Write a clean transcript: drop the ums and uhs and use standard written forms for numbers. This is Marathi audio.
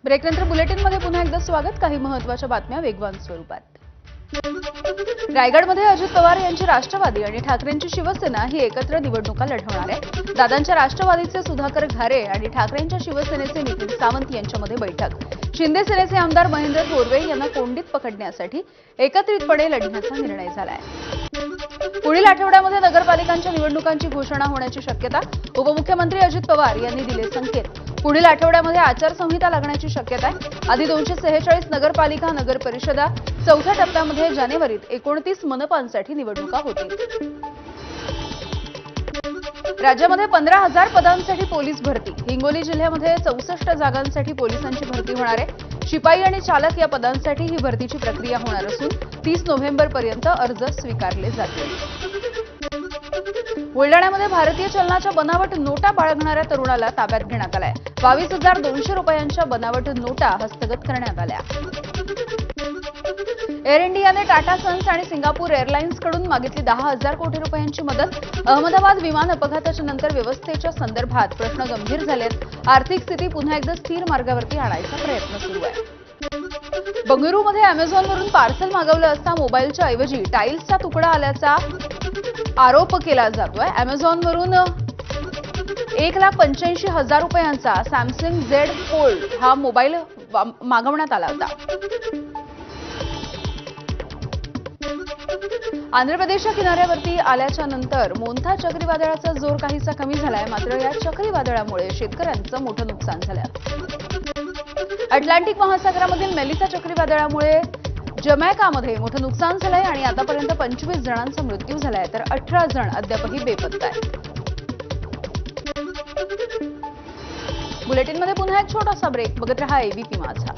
ब्रेकनंतर बुलेटिनमध्ये पुन्हा एकदा स्वागत. काही महत्त्वाच्या बातम्या वेगवान स्वरूपात. रायगडमध्ये अजित पवार यांची राष्ट्रवादी आणि ठाकरेंची शिवसेना ही एकत्र निवडणुका लढवणार आहे. दादांच्या राष्ट्रवादीचे सुधाकर घारे आणि ठाकरेंच्या शिवसेनेचे नितीन सावंत यांच्यामध्ये बैठक. शिंदे सेनेचे आमदार महेंद्र थोरवे यांना कोंडीत पकडण्यासाठी एकत्रितपणे लढण्याचा निर्णय झाला आहे. पुढील आठवड्यामध्ये नगरपालिकांच्या निवडणुकांची घोषणा होण्याची शक्यता. उपमुख्यमंत्री अजित पवार यांनी दिले संकेत. पुढील आठवड्यामध्ये आचारसंहिता लागण्याची शक्यता आहे. आधी 246 नगरपालिका नगर परिषदा, चौथ्या टप्प्यामध्ये जानेवारीत 29 मनपांसाठी निवडणुका होतील. राज्यामध्ये 15,000 पदांसाठी पोलीस भरती. हिंगोली जिल्ह्यामध्ये 64 जागांसाठी पोलिसांची भरती होणार आहे. शिपाई आणि चालक या पदांसाठी ही भरतीची प्रक्रिया होणार असून 30 नोव्हेंबरपर्यंत अर्ज स्वीकारले जातील. बुलडाण्यामध्ये भारतीय चलनाच्या बनावट नोटा बाळगणाऱ्या तरुणाला ताब्यात घेण्यात आलाय. 22,200 रुपयांच्या बनावट नोटा हस्तगत करण्यात आल्या. एअर इंडियाने टाटा सन्स आणि सिंगापूर एअरलाइन्सकडून मागितली 10,000 कोटी रुपयांची मदत. अहमदाबाद विमान अपघाताच्या नंतर व्यवस्थेच्या संदर्भात प्रश्न गंभीर झालेत. आर्थिक स्थिती पुन्हा एकदा स्थिर मार्गावरती आणायचा प्रयत्न सुरू आहे. बंगळुरूमध्ये अमेझॉनवरून पार्सल मागवलं असता मोबाईलच्या ऐवजी टाईल्सचा तुकडा आल्याचा आरोप केला जातोय. अमेझॉनवरून 1,85,000 रुपयांचा सॅमसंग झेड फोल्ड हा मोबाईल मागवण्यात आला होता. आंध्र प्रदेशच्या किनाऱ्यावरती आल्याच्या नंतर मोन्था चक्रीवादळाचा जोर काहीसा कमी झालाय. मात्र या चक्रीवादळामुळे शेतकऱ्यांचं मोठं नुकसान झालं. अटलांटिक महासागरामधील मेलिसा चक्रीवादळामुळे जमैकामध्ये मोठं नुकसान झालंय आणि आतापर्यंत 25 जणांचा मृत्यू झालाय तर 18 जण अद्यापही बेपत्ता आहेत. बुलेटिनमध्ये पुन्हा एक छोटासा ब्रेक. बघत रहा एबीपी माझा.